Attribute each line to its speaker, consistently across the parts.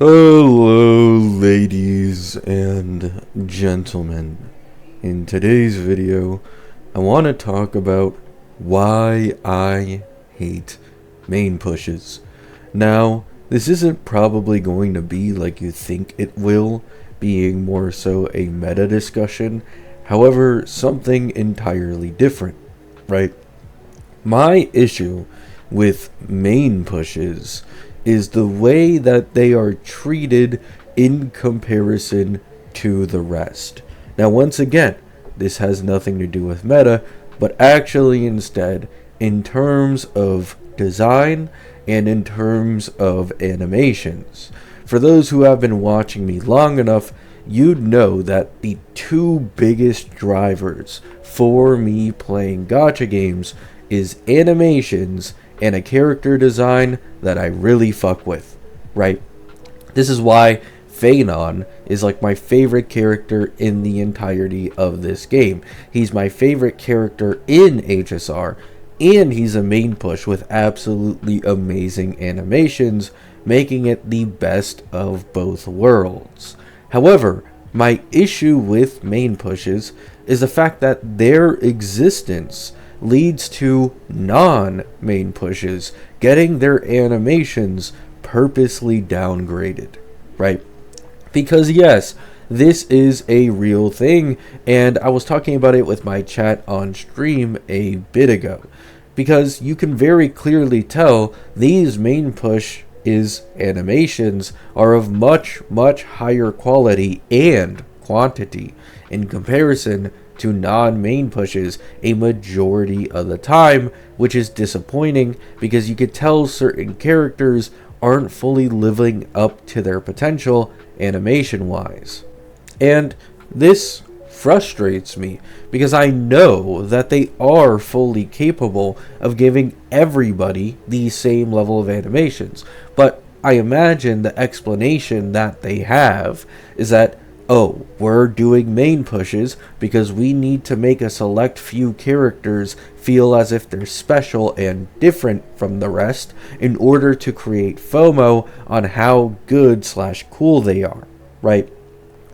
Speaker 1: Hello, ladies and gentlemen. In today's video, I want to talk about why I hate main pushes. Now, this isn't probably going to be like you think it will, being more so a meta discussion. However, something entirely different, right? My issue with main pushes is the way that they are treated in comparison to the rest. Now, once again, this has nothing to do with meta, but actually instead in terms of design and in terms of animations. For those who have been watching me long enough, you'd know that the two biggest drivers for me playing gacha games is animations and a character design that I really fuck with, right? This is why Phanon is like my favorite character in the entirety of this game. He's my favorite character in HSR, and he's a main push with absolutely amazing animations, making it the best of both worlds. However, my issue with main pushes is the fact that their existence leads to non-main pushes getting their animations purposely downgraded, right? Because yes, this is a real thing, and I was talking about it with my chat on stream a bit ago, because you can very clearly tell these main push animations are of much higher quality and quantity in comparison to non-main pushes a majority of the time, which is disappointing because you could tell certain characters aren't fully living up to their potential animation wise. And this frustrates me because I know that they are fully capable of giving everybody the same level of animations, but I imagine the explanation that they have is that, oh, we're doing main pushes because we need to make a select few characters feel as if they're special and different from the rest in order to create FOMO on how good/cool they are, right?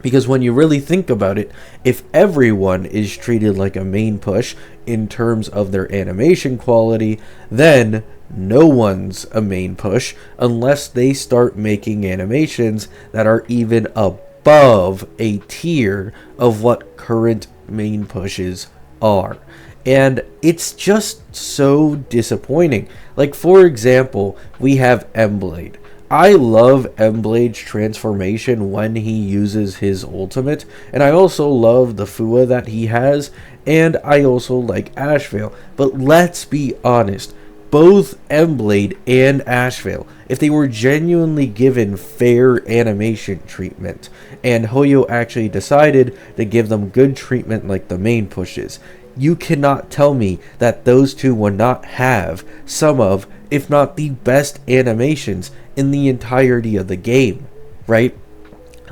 Speaker 1: Because when you really think about it, if everyone is treated like a main push in terms of their animation quality, then no one's a main push unless they start making animations that are even above a tier of what current main pushes are. And it's just so disappointing. Like, for example, we have Emblade. I love Emblade's transformation when he uses his ultimate, and I also love the Fua that he has, and I also like Ashvale. But let's be honest, both Emblade and Ashvale, if they were genuinely given fair animation treatment, and Hoyo actually decided to give them good treatment like the main pushes, you cannot tell me that those two would not have some of, if not the best animations in the entirety of the game, right?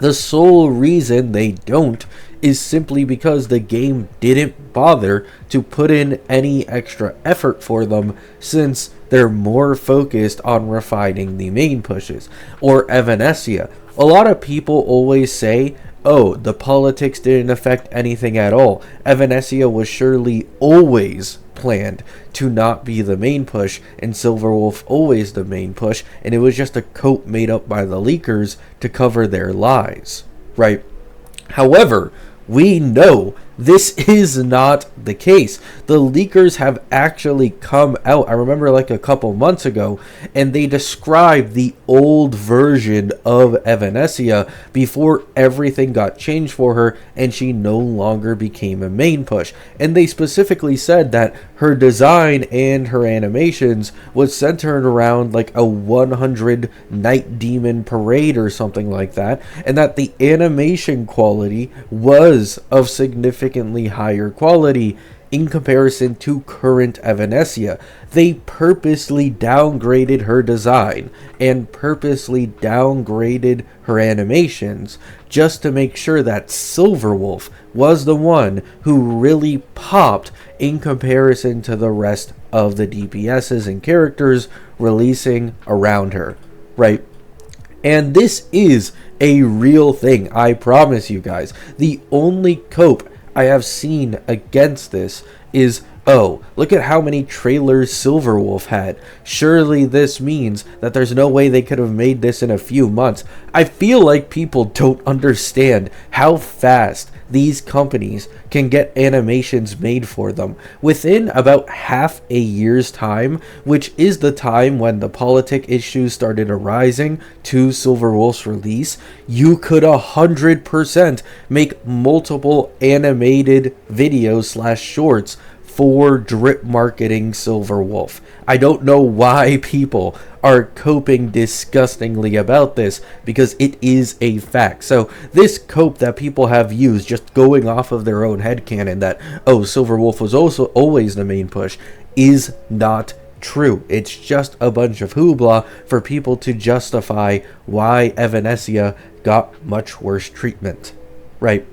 Speaker 1: The sole reason they don't is simply because the game didn't bother to put in any extra effort for them, since they're more focused on refining the main pushes. Or Evanessia. A lot of people always say, oh, the politics didn't affect anything at all. Evanessia was surely always planned to not be the main push, and Silverwolf always the main push, and it was just a coat made up by the leakers to cover their lies, right? However, we know this is not the case. The leakers have actually come out, I remember like a couple months ago, and they described the old version of Evanessia before everything got changed for her and she no longer became a main push. And they specifically said that her design and her animations was centered around like a 100 Night Demon parade or something like that, and that the animation quality was of significantly higher quality in comparison to current Evanessia. They purposely downgraded her design and purposely downgraded her animations just to make sure that Silverwolf was the one who really popped in comparison to the rest of the DPSs and characters releasing around her, right? And this is a real thing, I promise you guys. The only cope I have seen against this is, oh, look at how many trailers Silverwolf had. Surely this means that there's no way they could have made this in a few months. I feel like people don't understand how fast these companies can get animations made for them within about half a year's time, which is the time when the politic issues started arising to Silverwolf's release. You could 100% make multiple animated videos slash shorts for drip marketing Silverwolf. I don't know why people are coping disgustingly about this, because it is a fact. So this cope that people have used, just going off of their own headcanon that, oh, Silverwolf was also always the main push, is not true. It's just a bunch of hoopla for people to justify why Evanessia got much worse treatment, right?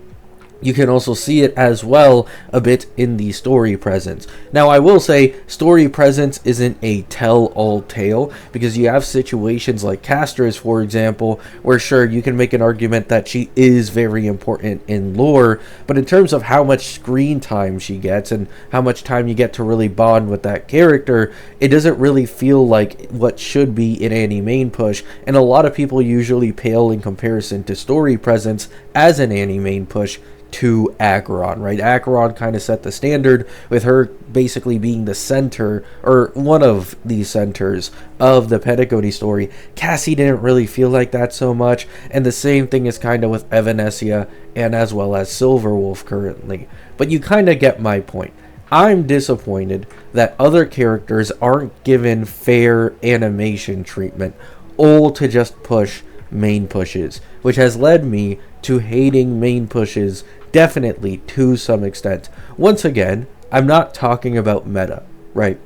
Speaker 1: You can also see it as well a bit in the story presence. Now, I will say story presence isn't a tell-all tale, because you have situations like Castress, for example, where sure, you can make an argument that she is very important in lore, but in terms of how much screen time she gets and how much time you get to really bond with that character, it doesn't really feel like what should be an Annie main push, and a lot of people usually pale in comparison to story presence as an Annie main push to Acheron, right? Acheron kind of set the standard with her basically being the center, or one of the centers of the pedagogy story. Cassie didn't really feel like that so much, and the same thing is kind of with Evanessia and as well as Silverwolf currently. But you kind of get my point. I'm disappointed that other characters aren't given fair animation treatment, all to just push main pushes, which has led me to hating main pushes definitely to some extent. Once again, I'm not talking about meta, right?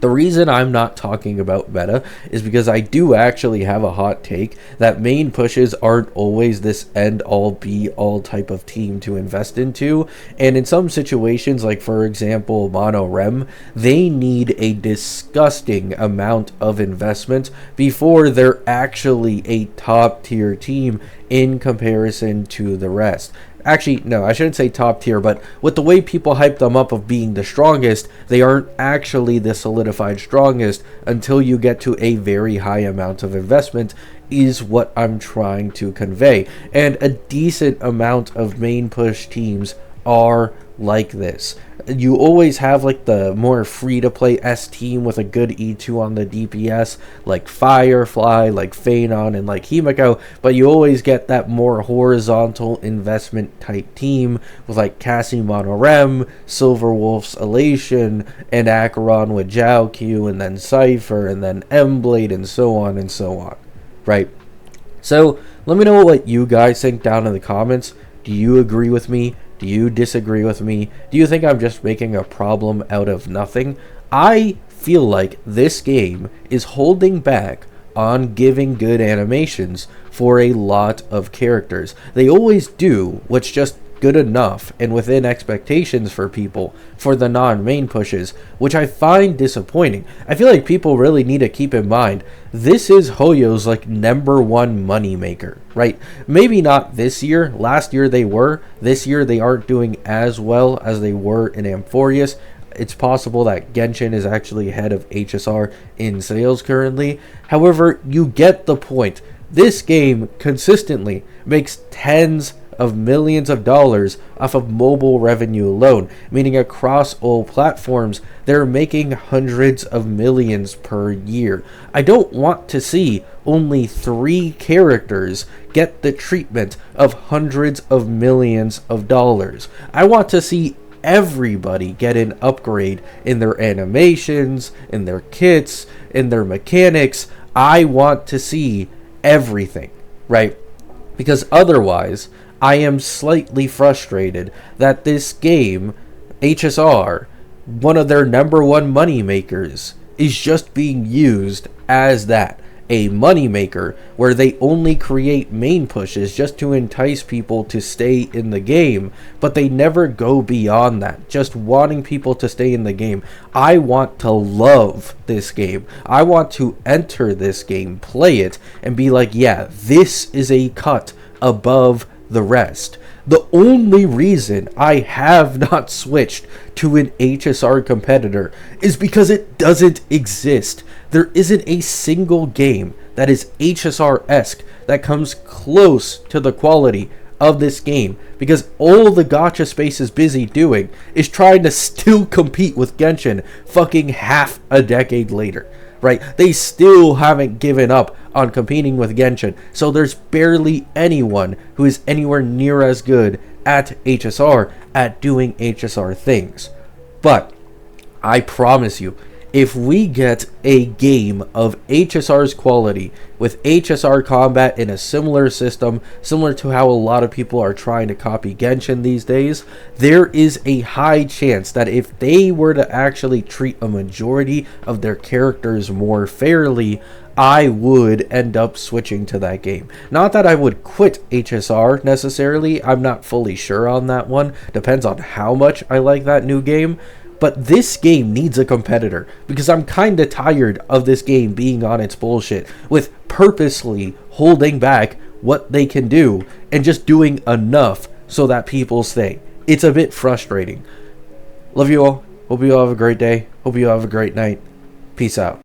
Speaker 1: The reason I'm not talking about meta is because I do actually have a hot take that main pushes aren't always this end-all be-all type of team to invest into, and in some situations, like for example Mono Rem, they need a disgusting amount of investment before they're actually a top-tier team in comparison to the rest. Actually, no, I shouldn't say top tier, but with the way people hype them up of being the strongest, they aren't actually the solidified strongest until you get to a very high amount of investment, is what I'm trying to convey. And a decent amount of main push teams are like this. You always have like the more free-to-play S team with a good E2 on the DPS, like Firefly, like Phanon, and like Himiko, but you always get that more horizontal investment type team with like Cassie Monorem, Silverwolf's Elation, and Acheron with Zhao Q, and then Cypher, and then Mblade, and so on, right? So let me know what you guys think down in the comments. Do you agree with me? Do you disagree with me? Do you think I'm just making a problem out of nothing? I feel like this game is holding back on giving good animations for a lot of characters. They always do what's just good enough and within expectations for people for the non-main pushes, which I find disappointing. I feel like people really need to keep in mind this is Hoyo's like #1 money maker, right? Maybe not this year. Last year they were. This year they aren't doing as well as they were in Amphorius. It's possible that Genshin is actually ahead of HSR in sales currently. However, you get the point. This game consistently makes tens of millions of dollars off of mobile revenue alone, meaning across all platforms, they're making hundreds of millions per year. I don't want to see only 3 characters get the treatment of hundreds of millions of dollars. I want to see everybody get an upgrade in their animations, in their kits, in their mechanics. I want to see everything, right? Because otherwise, I am slightly frustrated that this game, HSR, one of their #1 money makers, is just being used as that. a moneymaker where they only create main pushes just to entice people to stay in the game, but they never go beyond that, just wanting people to stay in the game. I want to love this game. I want to enter this game, play it, and be like, yeah, this is a cut above the rest. The only reason I have not switched to an HSR competitor is because it doesn't exist. There isn't a single game that is HSR-esque that comes close to the quality of this game, because all the gacha space is busy doing is trying to still compete with Genshin fucking half a decade later. Right? They still haven't given up on competing with Genshin, so there's barely anyone who is anywhere near as good at HSR at doing HSR things. But I promise you, if we get a game of HSR's quality with HSR combat in a similar system, similar to how a lot of people are trying to copy Genshin these days, there is a high chance that if they were to actually treat a majority of their characters more fairly, I would end up switching to that game. Not that I would quit HSR necessarily, I'm not fully sure on that one, depends on how much I like that new game. But this game needs a competitor, because I'm kinda tired of this game being on its bullshit with purposely holding back what they can do and just doing enough so that people stay. It's a bit frustrating. Love you all. Hope you all have a great day. Hope you all have a great night. Peace out.